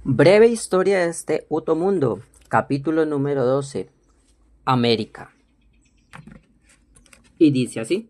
Breve historia de este mundo, capítulo número 12, América. Y dice así: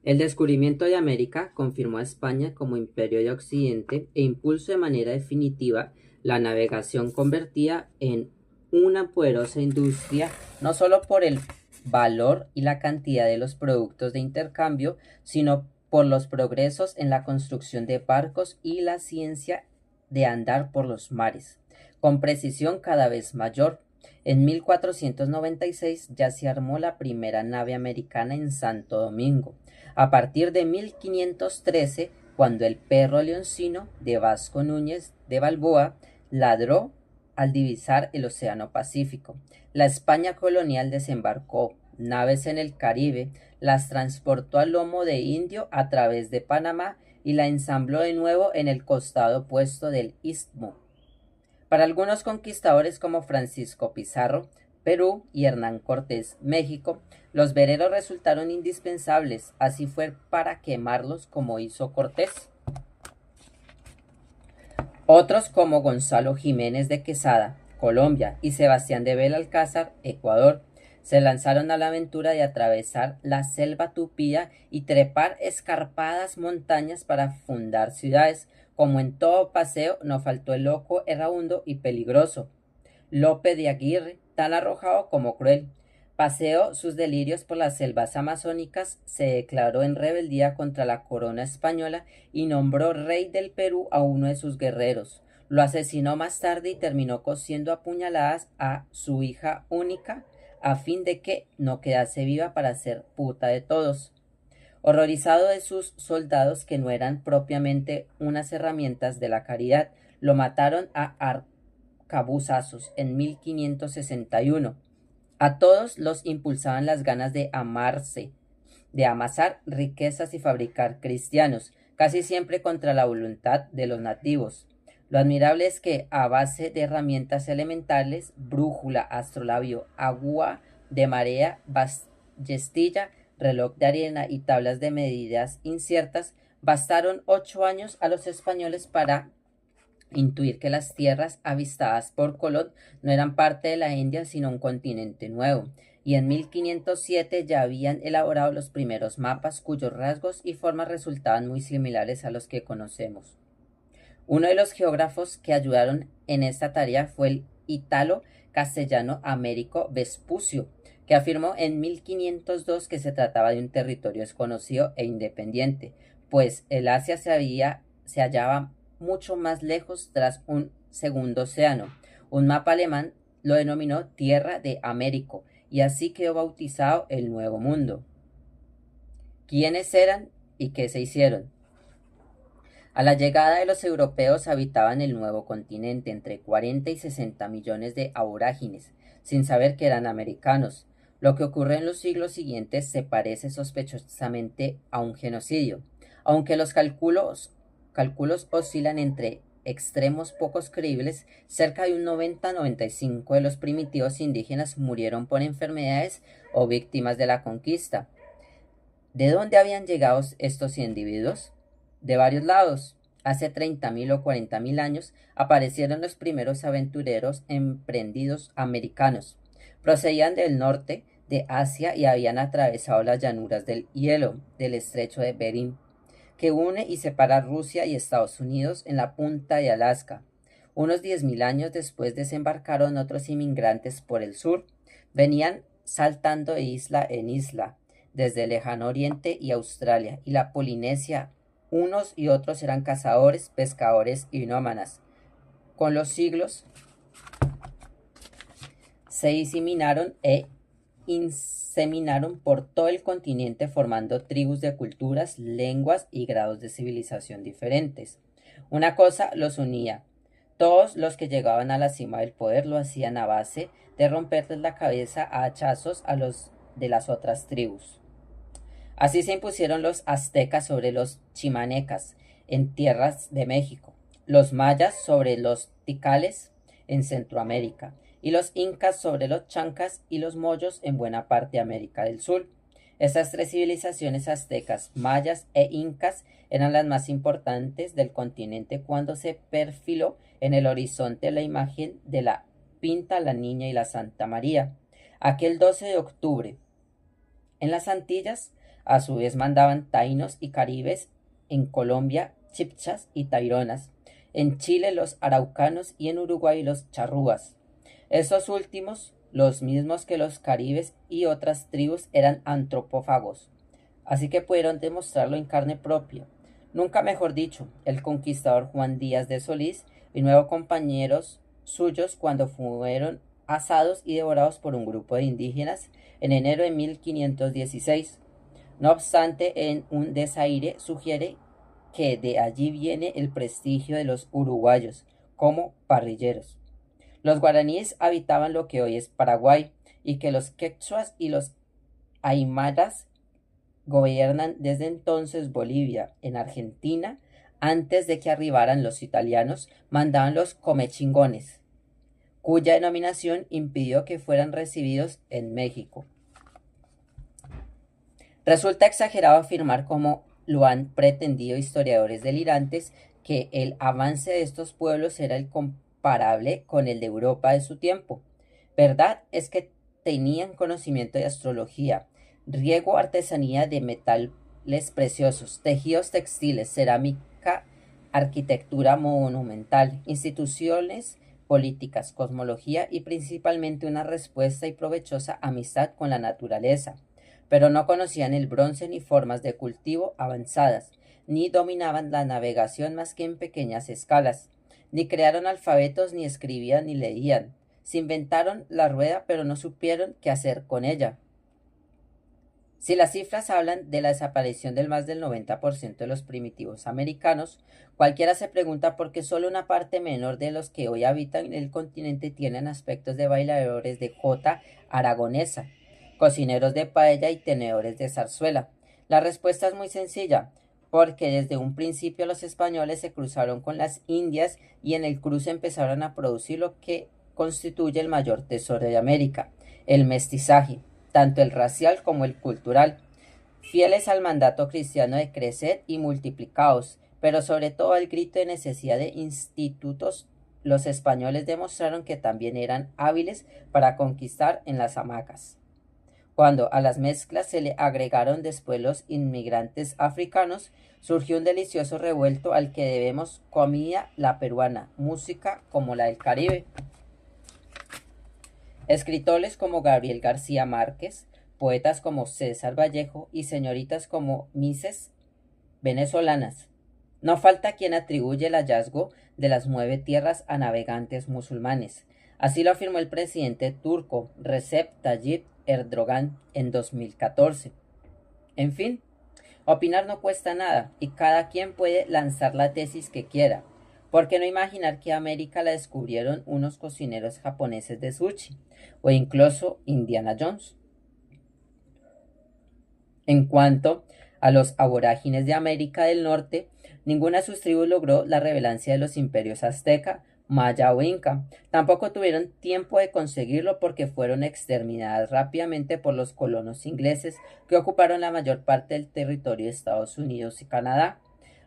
el descubrimiento de América confirmó a España como imperio de Occidente e impuso de manera definitiva la navegación convertida en una poderosa industria, no solo por el valor y la cantidad de los productos de intercambio, sino por los progresos en la construcción de barcos y la ciencia de andar por los mares, con precisión cada vez mayor. En 1496 ya se armó la primera nave americana en Santo Domingo. A partir de 1513, cuando el perro leoncino de Vasco Núñez de Balboa ladró al divisar el Océano Pacífico, la España colonial desembarcó naves en el Caribe, las transportó a lomo de indio a través de Panamá y la ensambló de nuevo en el costado opuesto del istmo. Para algunos conquistadores como Francisco Pizarro, Perú, y Hernán Cortés, México, los veleros resultaron indispensables, así fue para quemarlos como hizo Cortés. Otros como Gonzalo Jiménez de Quesada, Colombia, y Sebastián de Belalcázar, Ecuador, se lanzaron a la aventura de atravesar la selva tupida y trepar escarpadas montañas para fundar ciudades. Como en todo paseo, no faltó el loco, erraundo y peligroso Lope de Aguirre, tan arrojado como cruel. Paseó sus delirios por las selvas amazónicas, se declaró en rebeldía contra la corona española y nombró rey del Perú a uno de sus guerreros. Lo asesinó más tarde y terminó cosiendo a puñaladas a su hija única, a fin de que no quedase viva para ser puta de todos. Horrorizado de sus soldados, que no eran propiamente unas herramientas de la caridad, lo mataron a arcabuzazos en 1561. A todos los impulsaban las ganas de amarse, de amasar riquezas y fabricar cristianos, casi siempre contra la voluntad de los nativos. Lo admirable es que, a base de herramientas elementales, brújula, astrolabio, agua de marea, ballestilla, reloj de arena y tablas de medidas inciertas, bastaron 8 años a los españoles para intuir que las tierras avistadas por Colón no eran parte de la India, sino un continente nuevo, y en 1507 ya habían elaborado los primeros mapas cuyos rasgos y formas resultaban muy similares a los que conocemos. Uno de los geógrafos que ayudaron en esta tarea fue el ítalo-castellano Américo Vespucio, que afirmó en 1502 que se trataba de un territorio desconocido e independiente, pues el Asia se hallaba mucho más lejos tras un segundo océano. Un mapa alemán lo denominó Tierra de Américo, y así quedó bautizado el Nuevo Mundo. ¿Quiénes eran y qué se hicieron? A la llegada de los europeos habitaban el nuevo continente entre 40 y 60 millones de aborígenes, sin saber que eran americanos. Lo que ocurre en los siglos siguientes se parece sospechosamente a un genocidio, aunque los cálculos oscilan entre extremos pocos creíbles. Cerca de un 90-95 de los primitivos indígenas murieron por enfermedades o víctimas de la conquista. ¿De dónde habían llegado estos individuos? De varios lados. Hace 30.000 o 40.000 años aparecieron los primeros aventureros emprendidos americanos. Procedían del norte de Asia y habían atravesado las llanuras del hielo del estrecho de Bering, que une y separa Rusia y Estados Unidos en la punta de Alaska. Unos 10.000 años después desembarcaron otros inmigrantes por el sur. Venían saltando de isla en isla, desde el lejano oriente y Australia y la Polinesia. Unos y otros eran cazadores, pescadores y nómadas. Con los siglos se diseminaron e inseminaron por todo el continente, formando tribus de culturas, lenguas y grados de civilización diferentes. Una cosa los unía: todos los que llegaban a la cima del poder lo hacían a base de romperles la cabeza a hachazos a los de las otras tribus. Así se impusieron los aztecas sobre los chimanecas en tierras de México, los mayas sobre los ticales en Centroamérica, y los incas sobre los chancas y los moyos en buena parte de América del Sur. Estas tres civilizaciones aztecas, mayas e incas eran las más importantes del continente cuando se perfiló en el horizonte la imagen de la Pinta, la Niña y la Santa María. Aquel 12 de octubre, en las Antillas, a su vez mandaban taínos y caribes, en Colombia chipchas y taironas, en Chile los araucanos y en Uruguay los charrúas. Estos últimos, los mismos que los caribes y otras tribus, eran antropófagos, así que pudieron demostrarlo en carne propia. Nunca mejor dicho, el conquistador Juan Díaz de Solís y nuevos compañeros suyos cuando fueron asados y devorados por un grupo de indígenas en enero de 1516. No obstante, en un desaire sugiere que de allí viene el prestigio de los uruguayos como parrilleros. Los guaraníes habitaban lo que hoy es Paraguay y que los quechuas y los aymaras gobiernan desde entonces Bolivia. En Argentina, antes de que arribaran los italianos, mandaban los comechingones, cuya denominación impidió que fueran recibidos en México. Resulta exagerado afirmar, como lo han pretendido historiadores delirantes, que el avance de estos pueblos era el comparable con el de Europa de su tiempo. Verdad es que tenían conocimiento de astrología, riego, artesanía de metales preciosos, tejidos textiles, cerámica, arquitectura monumental, instituciones políticas, cosmología y principalmente una respuesta y provechosa amistad con la naturaleza, pero no conocían el bronce ni formas de cultivo avanzadas, ni dominaban la navegación más que en pequeñas escalas, ni crearon alfabetos, ni escribían, ni leían. Se inventaron la rueda, pero no supieron qué hacer con ella. Si las cifras hablan de la desaparición del más del 90% de los primitivos americanos, cualquiera se pregunta por qué solo una parte menor de los que hoy habitan el continente tienen aspectos de bailadores de jota aragonesa, cocineros de paella y tenedores de zarzuela. La respuesta es muy sencilla, porque desde un principio los españoles se cruzaron con las Indias y en el cruce empezaron a producir lo que constituye el mayor tesoro de América, el mestizaje, tanto el racial como el cultural, fieles al mandato cristiano de crecer y multiplicaos, pero sobre todo al grito de necesidad de institutos, los españoles demostraron que también eran hábiles para conquistar en las hamacas. Cuando a las mezclas se le agregaron después los inmigrantes africanos, surgió un delicioso revuelto al que debemos comida la peruana, música como la del Caribe. Escritores como Gabriel García Márquez, poetas como César Vallejo y señoritas como Mises venezolanas. No falta quien atribuye el hallazgo de las 9 tierras a navegantes musulmanes. Así lo afirmó el presidente turco Recep Tayyip Erdogan en 2014. En fin, opinar no cuesta nada y cada quien puede lanzar la tesis que quiera. ¿Por qué no imaginar que América la descubrieron unos cocineros japoneses de sushi o incluso Indiana Jones? En cuanto a los aborígenes de América del Norte, ninguna de sus tribus logró la relevancia de los imperios azteca, maya o inca. Tampoco tuvieron tiempo de conseguirlo porque fueron exterminadas rápidamente por los colonos ingleses que ocuparon la mayor parte del territorio de Estados Unidos y Canadá.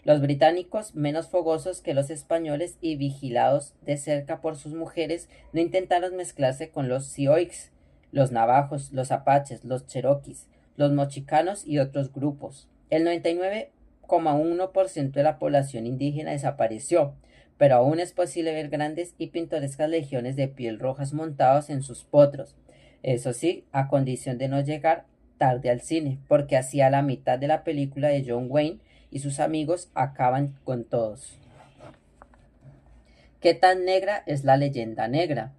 Los británicos, menos fogosos que los españoles y vigilados de cerca por sus mujeres, no intentaron mezclarse con los sioux, los navajos, los apaches, los cherokees, los mochicanos y otros grupos. El 99,1% de la población indígena desapareció, pero aún es posible ver grandes y pintorescas legiones de piel rojas montados en sus potros. Eso sí, a condición de no llegar tarde al cine, porque hacia la mitad de la película de John Wayne y sus amigos acaban con todos. ¿Qué tan negra es la leyenda negra?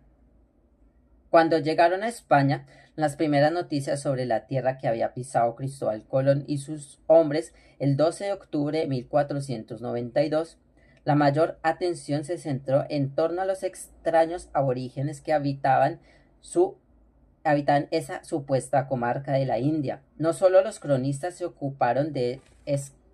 Cuando llegaron a España, las primeras noticias sobre la tierra que había pisado Cristóbal Colón y sus hombres el 12 de octubre de 1492, la mayor atención se centró en torno a los extraños aborígenes que habitaban esa supuesta comarca de la India. No solo los cronistas se ocuparon de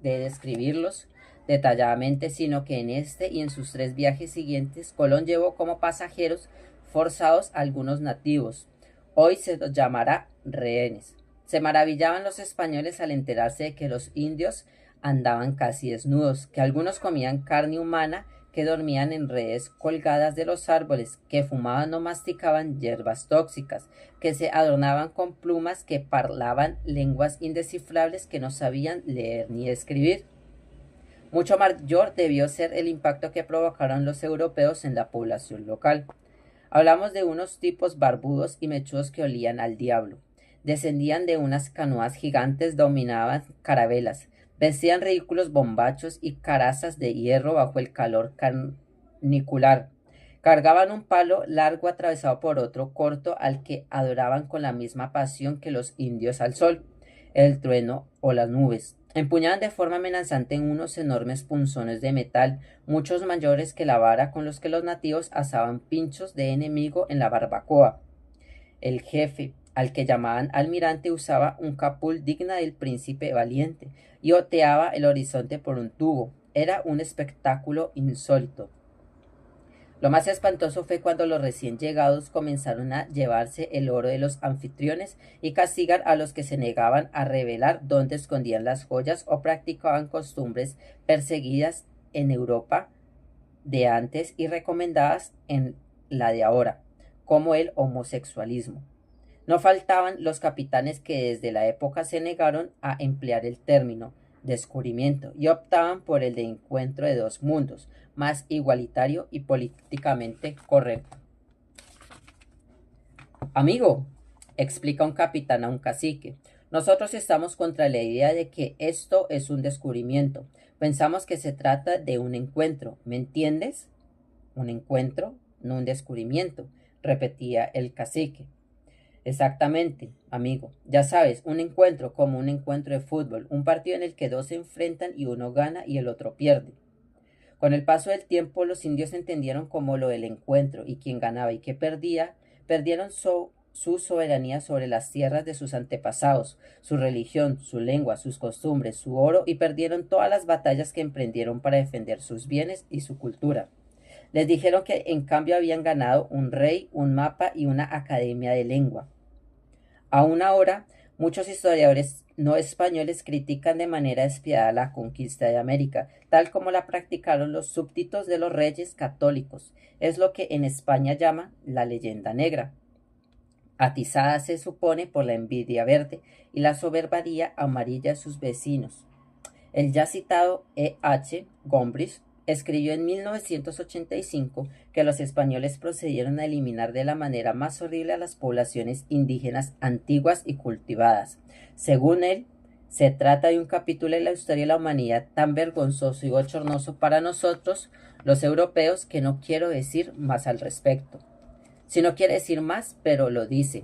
describirlos detalladamente, sino que en este y en sus 3 viajes siguientes, Colón llevó como pasajeros forzados a algunos nativos. Hoy se los llamará rehenes. Se maravillaban los españoles al enterarse de que los indios andaban casi desnudos, que algunos comían carne humana, que dormían en redes colgadas de los árboles, que fumaban o masticaban hierbas tóxicas, que se adornaban con plumas, que parlaban lenguas indescifrables que no sabían leer ni escribir. Mucho mayor debió ser el impacto que provocaron los europeos en la población local. Hablamos de unos tipos barbudos y mechudos que olían al diablo. Descendían de unas canoas gigantes, dominaban carabelas, vestían ridículos bombachos y carazas de hierro bajo el calor canicular. Cargaban un palo largo atravesado por otro corto al que adoraban con la misma pasión que los indios al sol, el trueno o las nubes. Empuñaban de forma amenazante unos enormes punzones de metal, muchos mayores que la vara con los que los nativos asaban pinchos de enemigo en la barbacoa. El jefe, al que llamaban almirante, usaba un capul digna del príncipe valiente y oteaba el horizonte por un tubo. Era un espectáculo insólito. Lo más espantoso fue cuando los recién llegados comenzaron a llevarse el oro de los anfitriones y castigar a los que se negaban a revelar dónde escondían las joyas o practicaban costumbres perseguidas en Europa de antes y recomendadas en la de ahora, como el homosexualismo. No faltaban los capitanes que desde la época se negaron a emplear el término descubrimiento y optaban por el de encuentro de dos mundos, más igualitario y políticamente correcto. Amigo, explica un capitán a un cacique, nosotros estamos contra la idea de que esto es un descubrimiento. Pensamos que se trata de un encuentro, ¿me entiendes? Un encuentro, no un descubrimiento, repetía el cacique. Exactamente, amigo. Ya sabes, un encuentro como un encuentro de fútbol, un partido en el que dos se enfrentan y uno gana y el otro pierde. Con el paso del tiempo, los indios entendieron como lo del encuentro y quien ganaba y quien perdía, perdieron su soberanía sobre las tierras de sus antepasados, su religión, su lengua, sus costumbres, su oro y perdieron todas las batallas que emprendieron para defender sus bienes y su cultura. Les dijeron que en cambio habían ganado un rey, un mapa y una academia de lengua. Aún ahora, muchos historiadores no españoles critican de manera despiadada la conquista de América, tal como la practicaron los súbditos de los reyes católicos. Es lo que en España llaman la leyenda negra, atizada se supone por la envidia verde y la soberbia amarilla de sus vecinos. El ya citado E. H. Gombrich escribió en 1985 que los españoles procedieron a eliminar de la manera más horrible a las poblaciones indígenas antiguas y cultivadas. Según él, se trata de un capítulo de la historia de la humanidad tan vergonzoso y bochornoso para nosotros, los europeos, que no quiero decir más al respecto. Si no quiere decir más, pero lo dice.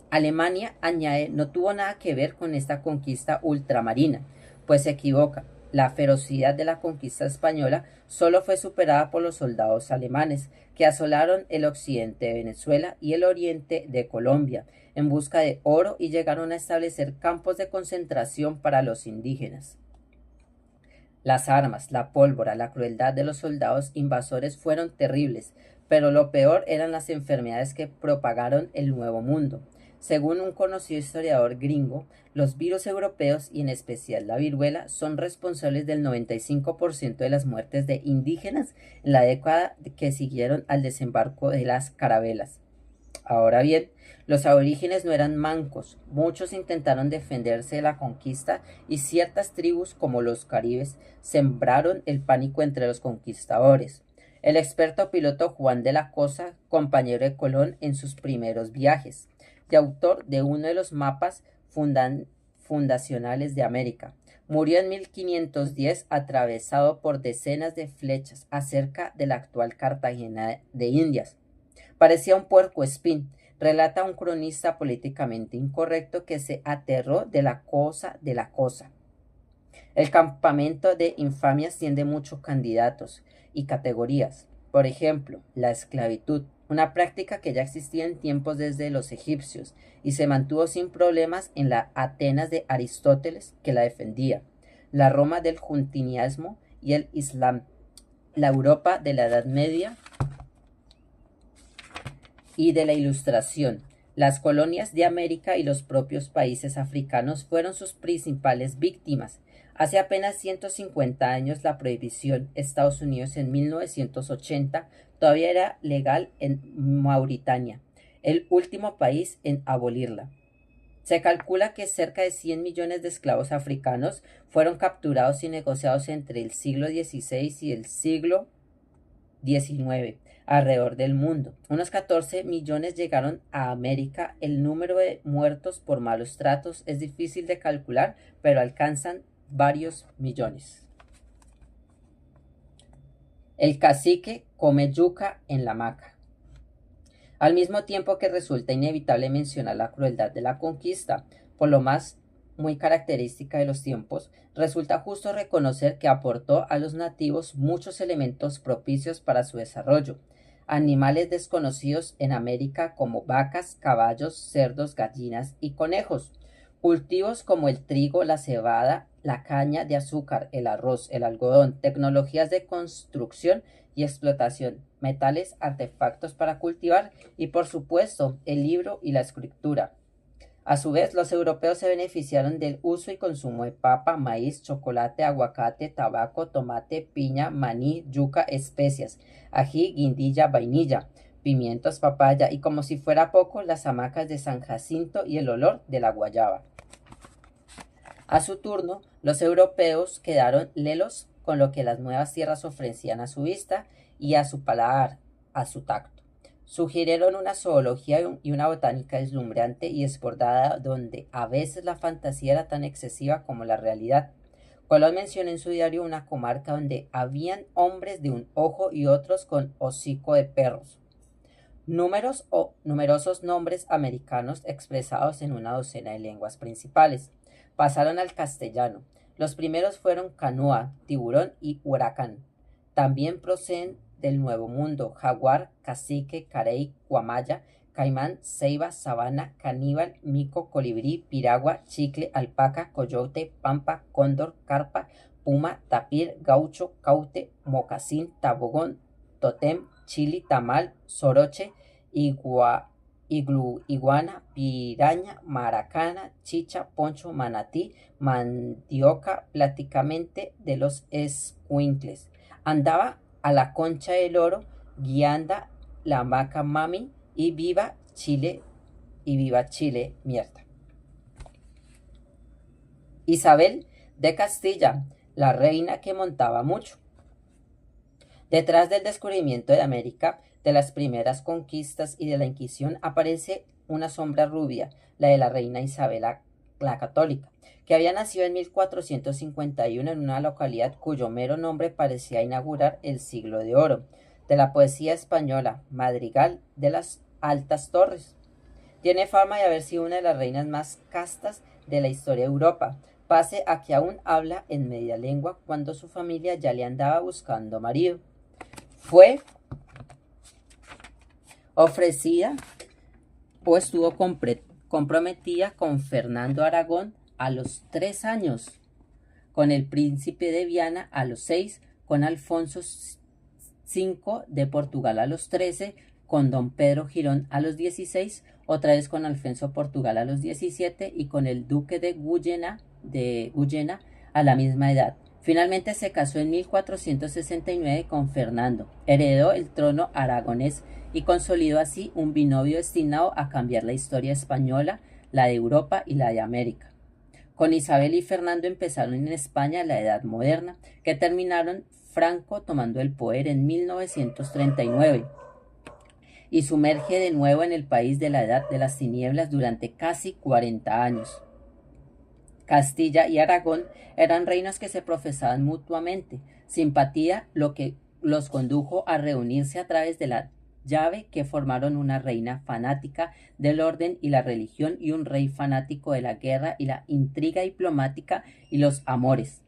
Alemania, añade, no tuvo nada que ver con esta conquista ultramarina, pues se equivoca. La ferocidad de la conquista española solo fue superada por los soldados alemanes, que asolaron el occidente de Venezuela y el oriente de Colombia, en busca de oro y llegaron a establecer campos de concentración para los indígenas. Las armas, la pólvora, la crueldad de los soldados invasores fueron terribles, pero lo peor eran las enfermedades que propagaron el Nuevo Mundo. Según un conocido historiador gringo, los virus europeos y en especial la viruela son responsables del 95% de las muertes de indígenas en la década que siguieron al desembarco de las carabelas. Ahora bien, los aborígenes no eran mancos, muchos intentaron defenderse de la conquista y ciertas tribus como los caribes sembraron el pánico entre los conquistadores. El experto piloto Juan de la Cosa, compañero de Colón en sus primeros viajes, y autor de uno de los mapas fundacionales de América, murió en 1510 atravesado por decenas de flechas acerca de la actual Cartagena de Indias. Parecía un puercoespín, relata un cronista políticamente incorrecto que se aterró de la cosa. El campamento de infamias tiene muchos candidatos y categorías. Por ejemplo, la esclavitud, una práctica que ya existía en tiempos desde los egipcios y se mantuvo sin problemas en la Atenas de Aristóteles, que la defendía, la Roma del Justinianismo y el Islam, la Europa de la Edad Media y de la Ilustración, Las colonias de América y los propios países africanos fueron sus principales víctimas. Hace apenas 150 años la prohibición Estados Unidos en 1980 todavía era legal en Mauritania, el último país en abolirla. Se calcula que cerca de 100 millones de esclavos africanos fueron capturados y negociados entre el siglo XVI y el siglo XIX alrededor del mundo. Unos 14 millones llegaron a América. El número de muertos por malos tratos es difícil de calcular, pero alcanzan varios millones. El cacique come yuca en la hamaca. Al mismo tiempo que resulta inevitable mencionar la crueldad de la conquista, por lo más muy característica de los tiempos, resulta justo reconocer que aportó a los nativos muchos elementos propicios para su desarrollo. Animales desconocidos en América como vacas, caballos, cerdos, gallinas y conejos. Cultivos como el trigo, la cebada, la caña de azúcar, el arroz, el algodón, tecnologías de construcción y explotación, metales, artefactos para cultivar y por supuesto el libro y la escritura. A su vez, los europeos se beneficiaron del uso y consumo de papa, maíz, chocolate, aguacate, tabaco, tomate, piña, maní, yuca, especias, ají, guindilla, vainilla, pimientos, papaya y como si fuera poco, las hamacas de San Jacinto y el olor de la guayaba. A su turno, los europeos quedaron lelos con lo que las nuevas tierras ofrecían a su vista y a su paladar, a su tacto. Sugirieron una zoología y una botánica deslumbrante y desbordada donde a veces la fantasía era tan excesiva como la realidad. Colón menciona en su diario una comarca donde habían hombres de un ojo y otros con hocico de perros. Numerosos nombres americanos expresados en una docena de lenguas principales. Pasaron al castellano. Los primeros fueron canoa, tiburón y huracán. También proceden del Nuevo Mundo: jaguar, cacique, carey, guamaya, caimán, ceiba, sabana, caníbal, mico, colibrí, piragua, chicle, alpaca, coyote, pampa, cóndor, carpa, puma, tapir, gaucho, caute, mocasín, tabogón, totem, chili, tamal, soroche, iguana, piraña, maracana, chicha, poncho, manatí, mandioca, prácticamente de los escuincles. Andaba a la concha del oro, guianda, la hamaca mami y viva Chile, mierda. Isabel de Castilla, la reina que montaba mucho. Detrás del descubrimiento de América, de las primeras conquistas y de la Inquisición aparece una sombra rubia, la de la reina Isabel la Católica, que había nacido en 1451 en una localidad cuyo mero nombre parecía inaugurar el siglo de oro, de la poesía española, Madrigal de las Altas Torres. Tiene fama de haber sido una de las reinas más castas de la historia de Europa, pase a que aún habla en media lengua cuando su familia ya le andaba buscando marido. Fue ofrecida o estuvo comprometida con Fernando Aragón a los 3 años, con el príncipe de Viana a los 6, con Alfonso V de Portugal a los 13, con don Pedro Girón a los 16, otra vez con Alfonso Portugal a los 17 y con el duque de Guyena a la misma edad. Finalmente se casó en 1469 con Fernando, heredó el trono aragonés y consolidó así un binomio destinado a cambiar la historia española, la de Europa y la de América. Con Isabel y Fernando empezaron en España la Edad Moderna, que terminaron Franco tomando el poder en 1939 y sumerge de nuevo en el país de la Edad de las Tinieblas durante casi 40 años. Castilla y Aragón eran reinos que se profesaban mutuamente simpatía, lo que los condujo a reunirse a través de la llave que formaron una reina fanática del orden y la religión y un rey fanático de la guerra y la intriga diplomática y los amores.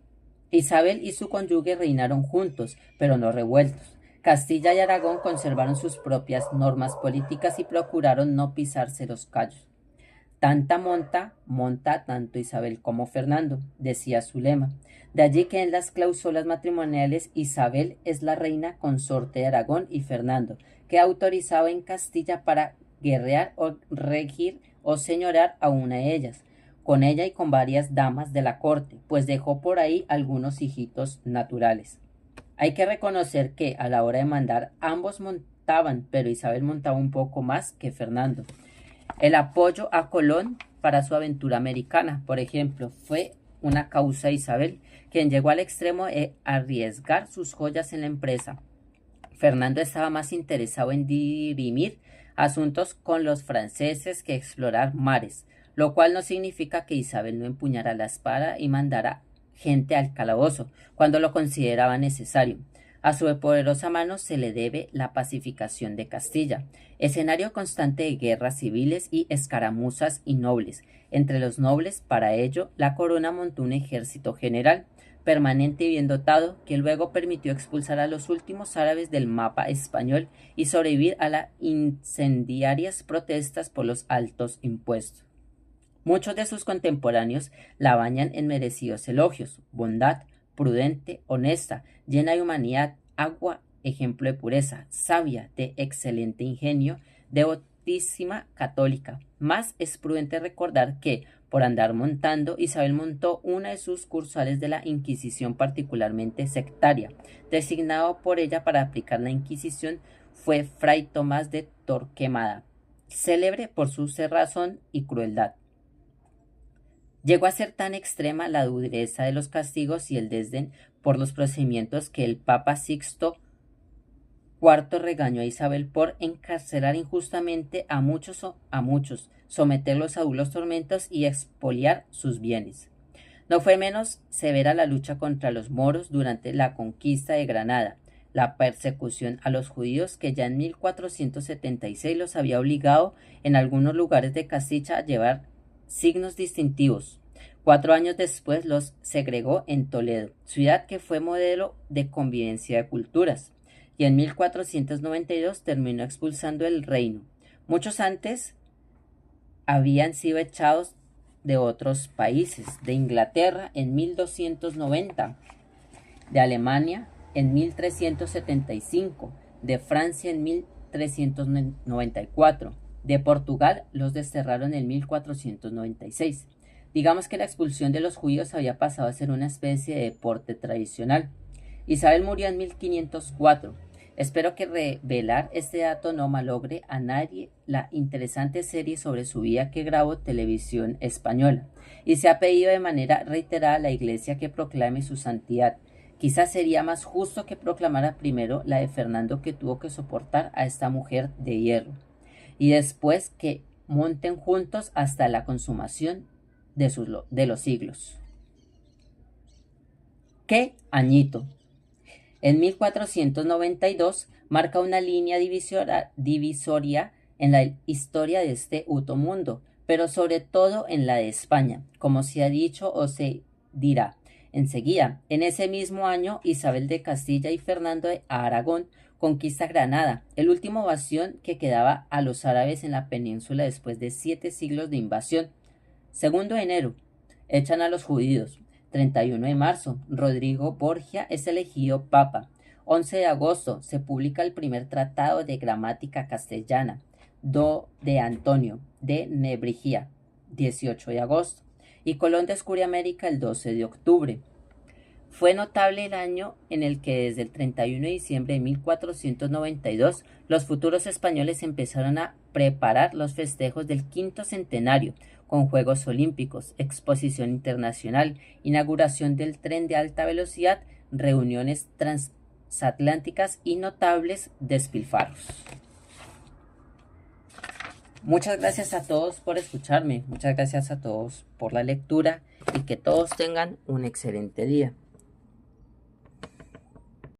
Isabel y su cónyuge reinaron juntos, pero no revueltos. Castilla y Aragón conservaron sus propias normas políticas y procuraron no pisarse los callos. Tanta monta tanto Isabel como Fernando, decía su lema. De allí que en las cláusulas matrimoniales Isabel es la reina consorte de Aragón y Fernando, que autorizaba en Castilla para guerrear o regir o señorar a una de ellas, con ella y con varias damas de la corte, pues dejó por ahí algunos hijitos naturales. Hay que reconocer que a la hora de mandar ambos montaban, pero Isabel montaba un poco más que Fernando. El apoyo a Colón para su aventura americana, por ejemplo, fue una causa de Isabel, quien llegó al extremo de arriesgar sus joyas en la empresa. Fernando estaba más interesado en dirimir asuntos con los franceses que explorar mares, lo cual no significa que Isabel no empuñara la espada y mandara gente al calabozo cuando lo consideraba necesario. A su poderosa mano se le debe la pacificación de Castilla, escenario constante de guerras civiles y escaramuzas innobles. Entre los nobles, para ello, la corona montó un ejército general, permanente y bien dotado, que luego permitió expulsar a los últimos árabes del mapa español y sobrevivir a las incendiarias protestas por los altos impuestos. Muchos de sus contemporáneos la bañan en merecidos elogios: bondad, prudente, honesta, llena de humanidad, agua, ejemplo de pureza, sabia, de excelente ingenio, devotísima católica. Más es prudente recordar que, por andar montando, Isabel montó una de sus sucursales de la Inquisición particularmente sectaria. Designado por ella para aplicar la Inquisición fue Fray Tomás de Torquemada, célebre por su cerrazón y crueldad. Llegó a ser tan extrema la dureza de los castigos y el desdén por los procedimientos que el Papa Sixto IV regañó a Isabel por encarcelar injustamente a muchos, someterlos a duros tormentos y expoliar sus bienes. No fue menos severa la lucha contra los moros durante la conquista de Granada, la persecución a los judíos que ya en 1476 los había obligado en algunos lugares de Castilla a llevar signos distintivos. 4 años después los segregó en Toledo, ciudad que fue modelo de convivencia de culturas, y en 1492 terminó expulsando el reino. Muchos antes habían sido echados de otros países: de Inglaterra en 1290, de Alemania en 1375, de Francia en 1394, de Portugal los desterraron en 1496. Digamos que la expulsión de los judíos había pasado a ser una especie de deporte tradicional. Isabel murió en 1504. Espero que revelar este dato no malogre a nadie la interesante serie sobre su vida que grabó Televisión Española, y se ha pedido de manera reiterada a la Iglesia que proclame su santidad. Quizás sería más justo que proclamara primero la de Fernando, que tuvo que soportar a esta mujer de hierro, y después que monten juntos hasta la consumación de los siglos. ¡Qué añito! En 1492 marca una línea divisoria en la historia de este uto mundo, pero sobre todo en la de España, como se ha dicho o se dirá. Enseguida, en ese mismo año, Isabel de Castilla y Fernando de Aragón conquista Granada, el último bastión que quedaba a los árabes en la península después de 7 siglos de invasión. 2 de enero, echan a los judíos. 31 de marzo, Rodrigo Borgia es elegido papa. 11 de agosto, se publica el primer tratado de gramática castellana, Do de Antonio, de Nebrija. 18 de agosto. Y Colón descubre América el 12 de octubre. Fue notable el año en el que desde el 31 de diciembre de 1492 los futuros españoles empezaron a preparar los festejos del quinto centenario, con Juegos Olímpicos, exposición internacional, inauguración del tren de alta velocidad, reuniones transatlánticas y notables despilfarros. Muchas gracias a todos por escucharme, muchas gracias a todos por la lectura y que todos tengan un excelente día.